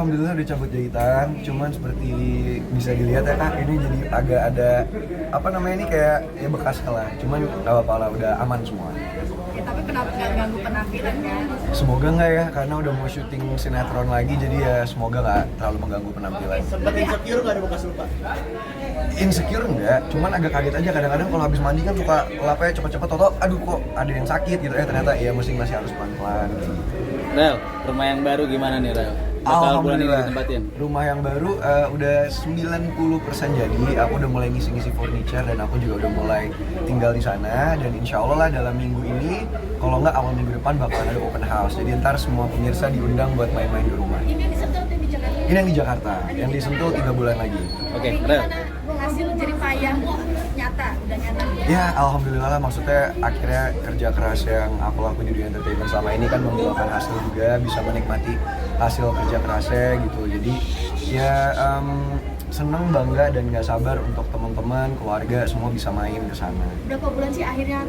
Alhamdulillah udah cabut jahitan, cuman seperti bisa dilihat ya kak, ini jadi agak ada apa namanya ini kayak ya bekas lah, cuman gak apa-apa lah, udah aman semua. Ya, tapi kenapa nggak ganggu penampilan kan? Semoga nggak ya, karena udah mau syuting sinetron lagi, jadi ya semoga nggak terlalu mengganggu penampilan. Sempat insecure nggak ada bekas luka? Insecure enggak, cuman agak kaget aja kadang-kadang kalau habis mandi kan suka lapanya cepet-cepet, toto aduh kok ada yang sakit gitu, ternyata ya masih harus pelan-pelan gitu. Rel, rumah yang baru gimana nih Rel? Bakal bulan ini Alhamdulillah, ditempatin? rumah yang baru udah 90% jadi. Aku udah mulai ngisi-ngisi furniture dan aku juga udah mulai tinggal di sana. Dan insya Allah lah dalam minggu ini, kalau nggak awal minggu depan bakalan ada open house. Jadi ntar semua pemirsa diundang buat main-main di rumah. Ini yang disentuh atau yang di Jakarta? Ini yang di Jakarta, yang disentuh 3 bulan lagi. Oke, Tapi Rel. gimana hasil jerih payah nyata, udah nyata? Ya alhamdulillah lah, maksudnya akhirnya kerja keras yang aku lakuin di dunia entertainment selama ini kan membuahkan hasil juga, bisa menikmati hasil kerja kerasnya gitu. Jadi ya seneng, bangga dan nggak sabar untuk teman-teman, keluarga semua bisa main ke sana. Berapa bulan sih akhirnya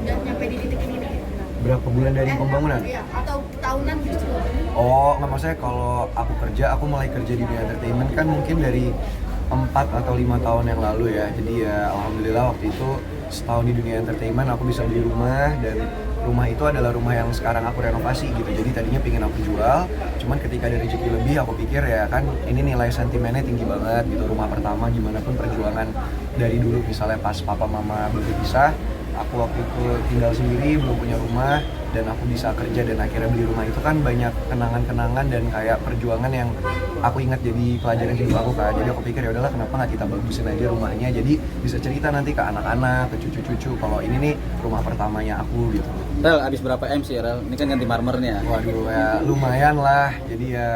udah nyampe di titik ini nih? Berapa bulan dari pembangunan? Iya, atau tahunan justru? Oh, nggak, maksudnya kalau aku kerja, aku mulai kerja di dunia entertainment kan mungkin dari 4 atau 5 tahun yang lalu ya. Jadi ya alhamdulillah waktu itu setahun di dunia entertainment aku bisa beli rumah, dan rumah itu adalah rumah yang sekarang aku renovasi gitu. Jadi tadinya pengen aku jual, cuman ketika ada rezeki lebih aku pikir ya kan ini nilai sentimennya tinggi banget gitu. Rumah pertama gimana pun perjuangan dari dulu, misalnya pas papa mama baru pisah, aku waktu itu tinggal sendiri, belum punya rumah, dan aku bisa kerja dan akhirnya beli rumah itu kan banyak kenangan-kenangan dan kayak perjuangan yang aku ingat jadi pelajaran hidup aku kan. Jadi aku pikir ya udahlah, kenapa nggak kita bagusin aja rumahnya, jadi bisa cerita nanti ke anak-anak, ke cucu-cucu kalau ini nih rumah pertamanya aku gitu. Rel, abis berapa M sih Rel? Ini kan ganti marmer nih ya. Waduh ya lumayan lah, jadi ya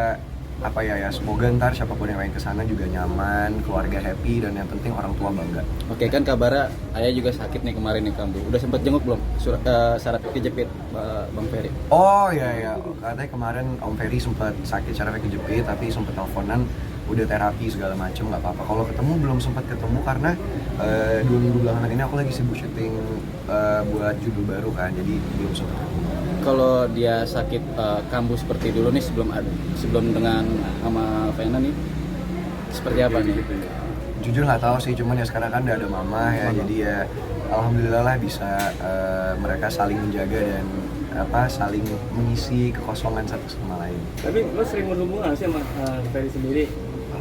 apa ya, semoga ntar siapapun yang main kesana juga nyaman, keluarga happy, dan yang penting orang tua bangga. Oke, kan kabarnya ayah juga sakit nih kemarin nih kamu. Udah sempet jenguk belum? Saraf kejepit Bang Ferry. Oh ya, katanya kemarin Om Ferry sempat sakit sarafnya kejepit, tapi sempat teleponan, udah terapi segala macem, nggak apa-apa. Kalau ketemu belum sempat ketemu karena 2 minggu belakangan ini aku lagi sibuk syuting buat judul baru kan, jadi belum sempat ketemu. Kalau dia sakit kambuh seperti dulu nih sebelum dengan sama Vena nih, seperti apa nih? Jujur nggak tahu sih, cuman ya sekarang kan udah ada mama ya, jadi ya alhamdulillah lah bisa mereka saling menjaga dan saling mengisi kekosongan satu sama lain. Tapi lo sering berhubungan sih sama Ferry sendiri?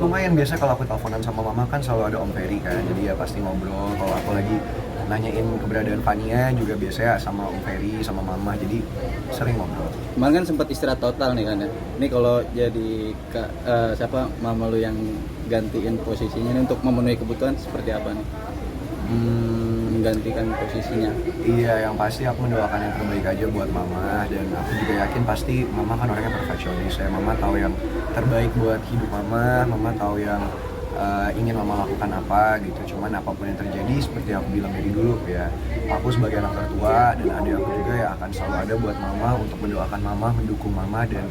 Lumayan, biasa kalau aku teleponan sama mama kan selalu ada Om Ferry kan, jadi ya pasti ngobrol. Kalau aku lagi nanyain keberadaan Fania juga biasanya sama Om Ferry sama mama, jadi sering ngobrol. Kemarin kan sempat istirahat total nih kan ya. Ini kalau jadi siapa mama lu yang gantiin posisinya nih untuk memenuhi kebutuhan seperti apa nih? Menggantikan posisinya. Iya, yang pasti aku mendoakan yang terbaik aja buat mama, dan aku juga yakin pasti mama kan orangnya perfeksionis ya. Mama tahu yang terbaik buat hidup mama tahu yang ingin mama lakukan apa gitu. Cuman apapun yang terjadi, seperti aku bilang dari dulu ya, aku sebagai anak tertua dan adik aku juga ya akan selalu ada buat mama, untuk mendoakan mama, mendukung mama, dan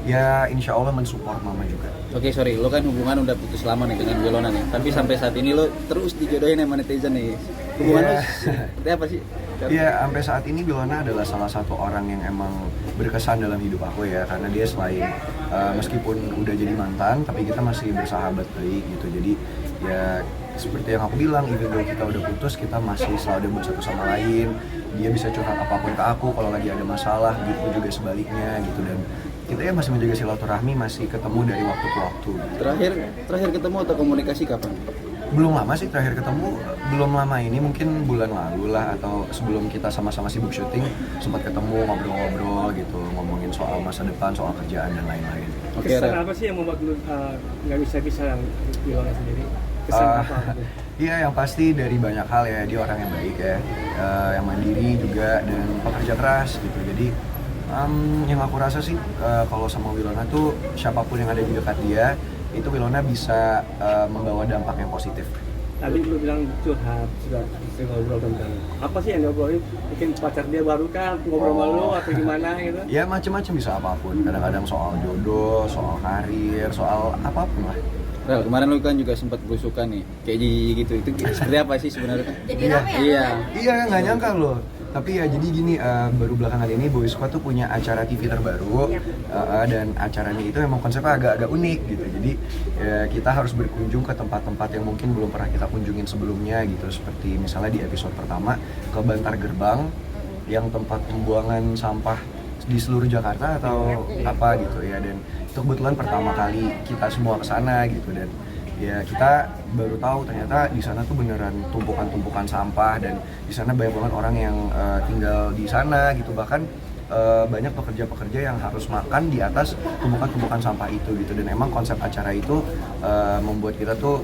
ya insya Allah mensupport mama juga. Oke, sorry, lo kan hubungan udah putus lama nih dengan Wilona nih. Tapi sampai saat ini lo terus dijodohin sama netizen nih. Hubungan lo seperti apa sih? Iya, sampai saat ini Wilona adalah salah satu orang yang emang berkesan dalam hidup aku ya, karena dia selain meskipun udah jadi mantan, tapi kita masih bersahabat baik gitu. Jadi ya seperti yang aku bilang, even though kita udah putus, kita masih selalu ada buat satu sama lain. Dia bisa curhat apapun ke aku kalau lagi ada masalah, gitu juga sebaliknya gitu. Dan kita ya masih menjaga silaturahmi, masih ketemu dari waktu ke waktu. Terakhir ketemu atau komunikasi kapan? Belum lama sih terakhir ketemu, belum lama ini, mungkin bulan lalu lah, atau sebelum kita sama-sama sibuk syuting sempat ketemu, ngobrol-ngobrol gitu, ngomongin soal masa depan, soal kerjaan dan lain-lain. Oke, Kesan Rel. apa sih yang membuat lu nggak bisa yang Wilona sendiri? Kesan apa? Iya, yang pasti dari banyak hal ya, dia orang yang baik ya, yang mandiri juga dan pekerja keras gitu. Jadi yang aku rasa sih kalau sama Wilona tuh siapapun yang ada di dekat dia, itu Wilona bisa membawa dampak yang positif. Tadi lu bilang curhat, sudah sering ngobrol tentang apa sih yang ngobrolin? Mungkin pacar dia baru kan ngobrol sama lu atau gimana gitu? Ya macam-macam, bisa apapun. Kadang-kadang soal jodoh, soal karir, soal apapun lah. Rel, kemarin lu kan juga sempat berusukan nih, kayak gitu. Itu seperti apa sih sebenarnya? Jadi Iya. rame ya? Iya. Iya, nggak nyangka loh. Tapi ya jadi gini, baru belakangan ini Boy Squad tuh punya acara TV terbaru. Dan acaranya itu memang konsepnya agak-agak unik gitu. Jadi kita harus berkunjung ke tempat-tempat yang mungkin belum pernah kita kunjungin sebelumnya gitu. Seperti misalnya di episode pertama ke Bantar Gerbang yang tempat pembuangan sampah di seluruh Jakarta atau apa gitu ya. Dan itu kebetulan pertama kali kita semua ke sana gitu, dan ya kita baru tahu ternyata di sana tuh beneran tumpukan-tumpukan sampah, dan di sana banyak banget orang yang tinggal di sana gitu. Bahkan banyak pekerja-pekerja yang harus makan di atas tumpukan-tumpukan sampah itu gitu. Dan emang konsep acara itu membuat kita tuh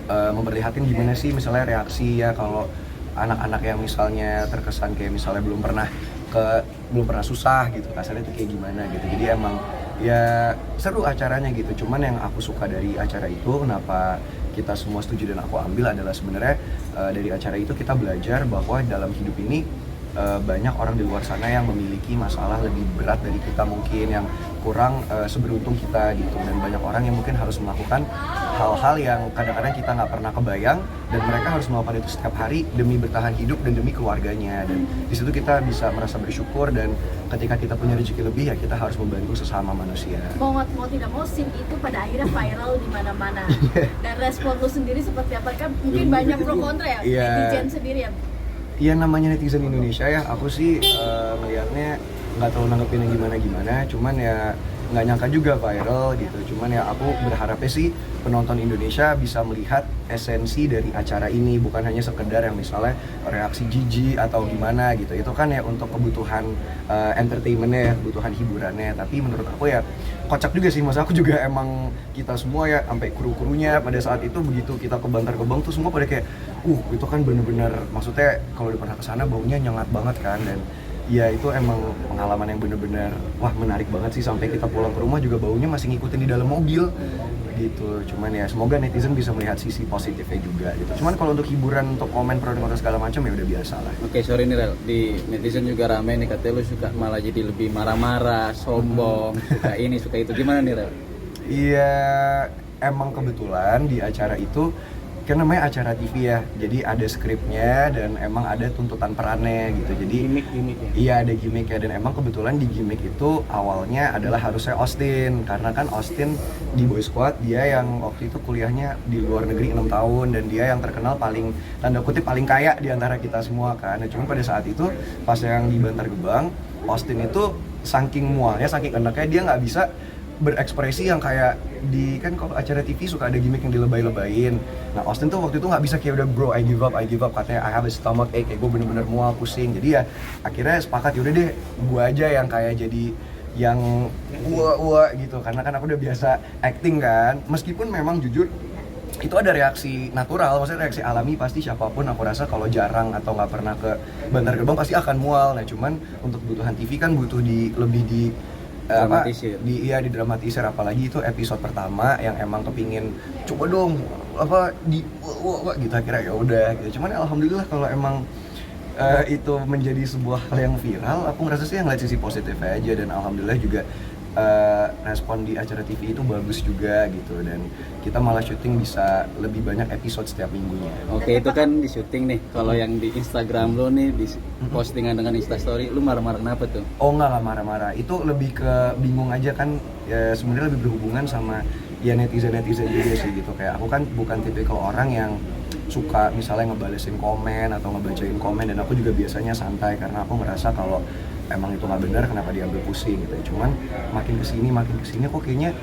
memperlihatin gimana sih misalnya reaksi ya kalau anak-anak yang misalnya terkesan kayak misalnya belum pernah susah gitu, kasarnya itu kayak gimana gitu. Jadi emang ya seru acaranya gitu. Cuman yang aku suka dari acara itu, kenapa kita semua setuju dan aku ambil adalah sebenarnya dari acara itu kita belajar bahwa dalam hidup ini banyak orang di luar sana yang memiliki masalah lebih berat dari kita mungkin, yang kurang seberuntung kita gitu. Dan banyak orang yang mungkin harus melakukan hal-hal yang kadang-kadang kita nggak pernah kebayang, dan mereka harus melakukan itu setiap hari demi bertahan hidup dan demi keluarganya. Dan di situ kita bisa merasa bersyukur, dan ketika kita punya rezeki lebih ya kita harus membantu sesama manusia. Mau tidak mau scene itu pada akhirnya viral di mana-mana. Dan respon lu sendiri seperti apa? Kan mungkin banyak pro kontra ya, netizen sendiri ya. Iya, namanya netizen Indonesia ya, aku sih melihatnya nggak terlalu nanggepinnya gimana-gimana, cuman ya nggak nyangka juga viral gitu. Cuman ya aku berharapnya sih penonton Indonesia bisa melihat esensi dari acara ini, bukan hanya sekedar yang misalnya reaksi jijik atau gimana gitu. Itu kan ya untuk kebutuhan entertainmentnya ya, kebutuhan hiburannya. Tapi menurut aku ya kocak juga sih, masa aku juga emang kita semua ya sampai kru-krunya pada saat itu begitu kita ke Bantar Gebang tuh semua pada kayak itu kan bener-bener, maksudnya kalau udah pernah kesana baunya nyengat banget kan. Dan ya itu emang pengalaman yang bener-bener wah menarik banget sih, sampai kita pulang ke rumah juga baunya masih ngikutin di dalam mobil gitu. Cuman ya semoga netizen bisa melihat sisi positifnya juga gitu. Cuman kalau untuk hiburan, untuk komen pro dan kontra segala macam ya udah biasa lah. Oke, sorry nih Rel, di netizen juga rame nih, katanya lu suka malah jadi lebih marah-marah, sombong, suka ini, suka itu. Gimana nih Rel? Iya, emang kebetulan di acara itu kan namanya acara TV ya, jadi ada skripnya dan emang ada tuntutan perannya gitu. Jadi Gimik ya? Iya, ada gimmick ya, dan emang kebetulan di gimmick itu awalnya adalah harusnya Austin, karena kan Austin di Boy Squad dia yang waktu itu kuliahnya di luar negeri 6 tahun, dan dia yang terkenal paling, tanda kutip, paling kaya di antara kita semua kan. Nah, cuma pada saat itu pas yang di Bantar Gebang, Austin itu saking mualnya, saking enaknya dia nggak bisa berekspresi yang kayak di, kan kalau acara TV suka ada gimmick yang dilebay-lebayin. Nah, Austin tuh waktu itu nggak bisa, kayak udah bro I give up, katanya I have a stomach ache, kayak gue bener-bener mual, pusing. Jadi ya akhirnya sepakat, yaudah deh gue aja yang kayak jadi yang gitu, karena kan aku udah biasa acting kan. Meskipun memang jujur itu ada reaksi natural, maksudnya reaksi alami, pasti siapapun aku rasa kalau jarang atau nggak pernah ke Bantar Gebang pasti akan mual. Nah, cuman untuk kebutuhan TV kan butuh lebih didramatisir, apalagi itu episode pertama yang emang kepingin coba dong gitu, akhirnya ya udah gitu. Cuman alhamdulillah kalau emang itu menjadi sebuah hal yang viral, aku ngerasa sih yang ngeliat sisi positif aja, dan alhamdulillah juga respon di acara TV itu bagus juga gitu, dan kita malah syuting bisa lebih banyak episode setiap minggunya. Oke, itu kan di syuting nih. Kalau yang di Instagram lo nih, di postingan dengan Instastory, lu marah-marah kenapa tuh? Oh enggak marah-marah, itu lebih ke bingung aja kan ya, sebenarnya lebih berhubungan sama ya netizen juga sih gitu. Kayak aku kan bukan tipikal orang yang suka misalnya ngebalesin komen atau ngebacain komen, dan aku juga biasanya santai karena aku ngerasa kalau emang itu nggak benar kenapa diambil pusing gitu. Cuman makin kesini kok kayaknya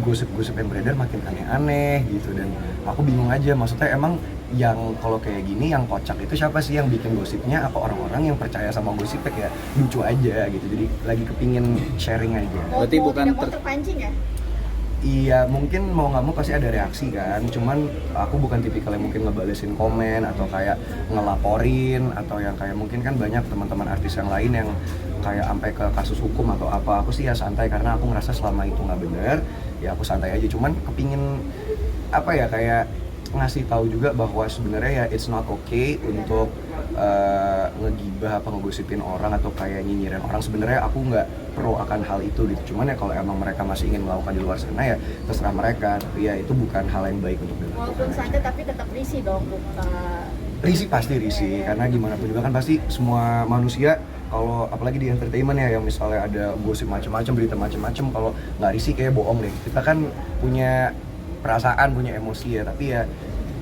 gosip-gosip yang beredar makin aneh-aneh gitu, dan aku bingung aja, maksudnya emang yang kalau kayak gini yang kocak itu siapa sih yang bikin gosipnya, apa orang-orang yang percaya sama gosipnya kayak lucu aja gitu. Jadi lagi kepingin sharing aja. Berarti bukan terpancing ya? Iya, mungkin mau nggak mau pasti ada reaksi kan. Cuman aku bukan tipikal yang mungkin ngebalesin komen atau kayak ngelaporin, atau yang kayak mungkin kan banyak teman-teman artis yang lain yang kayak sampai ke kasus hukum atau apa. Aku sih ya santai karena aku ngerasa selama itu nggak bener, ya aku santai aja. Cuman kepingin apa ya, kayak ngasih tahu juga bahwa sebenarnya ya it's not okay untuk ngegibah apa ngegosipin orang atau kayak nyinyirin orang. Sebenarnya aku nggak pro akan hal itu gitu. Cuman ya kalau emang mereka masih ingin melakukan di luar sana ya terserah mereka. Tapi ya itu bukan hal yang baik untuk dilakukan. Walaupun santai tapi tetap risih dong Risih pasti risih, karena gimana pun juga kan pasti semua manusia kalau apalagi di entertainment ya yang misalnya ada gosip macam-macam, berita macam-macam, kalau nggak risih kayak bohong deh. Kita kan punya perasaan, punya emosi ya, tapi ya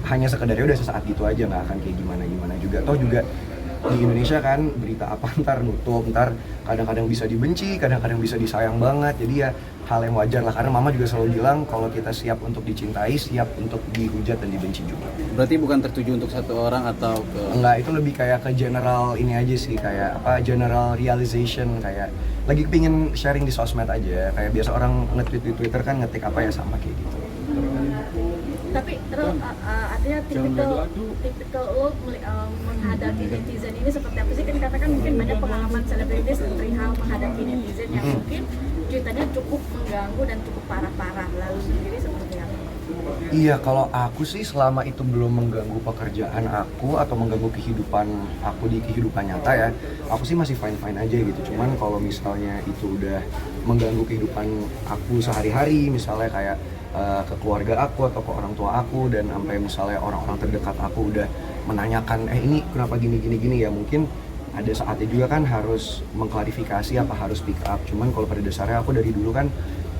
hanya sekedarnya udah sesaat gitu aja, nggak akan kayak gimana-gimana juga. Toh juga di Indonesia kan berita apa ntar nutup, ntar kadang-kadang bisa dibenci, kadang-kadang bisa disayang banget. Jadi ya hal yang wajar lah, karena mama juga selalu bilang kalau kita siap untuk dicintai, siap untuk dihujat dan dibenci juga. Berarti bukan tertuju untuk satu orang atau ke... Enggak, itu lebih kayak ke general ini aja sih, kayak apa, general realization, kayak lagi pingin sharing di sosmed aja. Kayak biasa orang nge-tweet di Twitter kan ngetik apa ya sama kayak gitu. Tapi artinya tipikal lo menghadapi netizen ini seperti apa sih? Kan katakan mungkin banyak pengalaman selebritis perihal menghadapi netizen yang mungkin cuitannya cukup mengganggu dan cukup parah-parah. Lalu sendiri seperti apa? Iya, kalau aku sih selama itu belum mengganggu pekerjaan aku atau mengganggu kehidupan aku di kehidupan nyata ya, aku sih masih fine-fine aja gitu. Cuman kalau misalnya itu udah mengganggu kehidupan aku sehari-hari, misalnya kayak ke keluarga aku atau ke orang tua aku, dan sampai misalnya orang-orang terdekat aku udah menanyakan, ini kenapa gini ya, mungkin ada saatnya juga kan harus mengklarifikasi apa harus pick up. Cuman kalau pada dasarnya aku dari dulu kan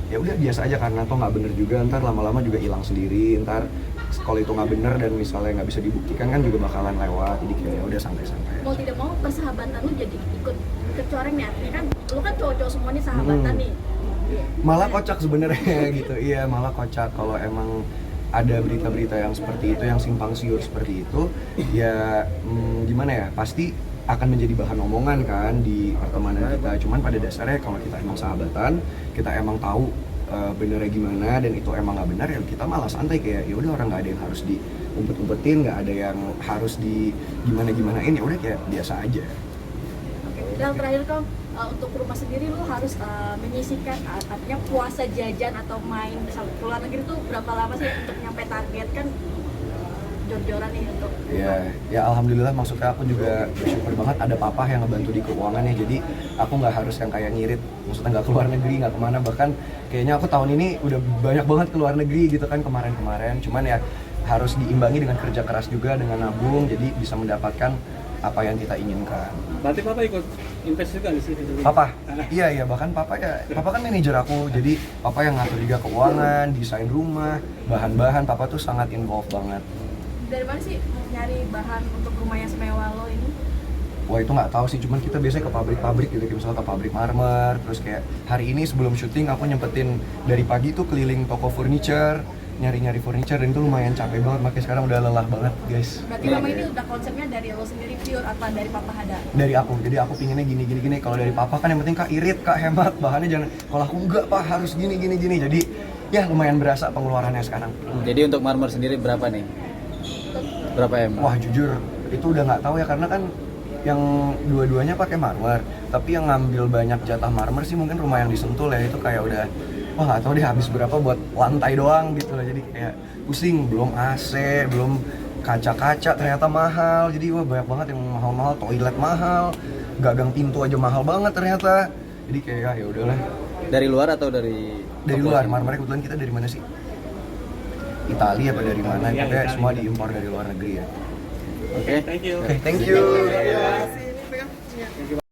ya udah biasa aja, karena toh nggak bener juga, ntar lama-lama juga hilang sendiri. Ntar kalau itu nggak bener dan misalnya nggak bisa dibuktikan kan juga bakalan lewat. Jadi kayak udah santai-santai. Mau tidak mau persahabatan lu jadi ikut kecoreng ya? Ini kan lu kan cowok-cowok semua nih sahabatan nih. Malah kocak sebenarnya gitu. Iya, malah kocak kalau emang ada berita-berita yang seperti itu, yang simpang siur seperti itu, ya gimana ya, pasti akan menjadi bahan omongan kan di pertemanan kita. Cuman pada dasarnya kalau kita emang sahabatan, kita emang tahu benernya gimana dan itu emang nggak benar, ya kita malah santai, kayak ya udah, orang nggak ada yang harus diumpet-umpetin, nggak ada yang harus di gimana-gimanain, ya udah kayak biasa aja. Dan terakhir Kong, untuk rumah sendiri lu harus menyisihkan artinya puasa jajan atau main ke luar negeri tuh berapa lama sih untuk nyampe target? Kan jor-joran nih untuk ya alhamdulillah, maksudnya aku juga bersyukur banget ada papa yang ngebantu di keuangan ya, jadi aku nggak harus yang kayak ngirit, maksudnya nggak keluar negeri, nggak kemana, bahkan kayaknya aku tahun ini udah banyak banget keluar negeri gitu kan kemarin-kemarin. Cuman ya harus diimbangi dengan kerja keras juga, dengan nabung, jadi bisa mendapatkan apa yang kita inginkan. Berarti papa ikut invest juga di sini? Papa? Iya, bahkan papa kan manajer aku, jadi papa yang ngatur juga keuangan, desain rumah, bahan-bahan, papa tuh sangat involved banget. Dari mana sih nyari bahan untuk rumah yang semewah lo ini? Wah, itu nggak tahu sih, cuman kita biasanya ke pabrik-pabrik gitu, kayak misalnya ke pabrik marmer, terus kayak hari ini sebelum syuting aku nyempetin dari pagi tuh keliling toko furniture, nyari-nyari furniture, dan itu lumayan capek banget, makanya sekarang udah lelah banget guys. Berarti lama ini udah konsepnya dari lo sendiri pure apa dari papa ada? Dari aku, jadi aku pinginnya gini. Kalau dari papa kan yang penting kak irit, kak hemat, bahannya jangan, kalau aku enggak pak harus gini. Jadi ya lumayan berasa pengeluarannya sekarang. Jadi untuk marmer sendiri berapa nih? Berapa M? Wah jujur itu udah nggak tahu ya, karena kan yang dua-duanya pakai marmer, tapi yang ngambil banyak jatah marmer sih mungkin rumah yang disentul ya, itu kayak udah wah nggak tahu deh habis berapa buat lantai doang gitu loh. Jadi kayak pusing, belum AC, belum kaca-kaca ternyata mahal, jadi wah banyak banget yang mahal-mahal, toilet mahal, gagang pintu aja mahal banget ternyata. Jadi kayak ya udahlah. Dari luar atau dari luar? Marmer kebetulan kita dari mana sih? Italia apa dari mana? Pokoknya semua diimpor dari luar negeri ya. Oke. Thank you. Oke, thank you.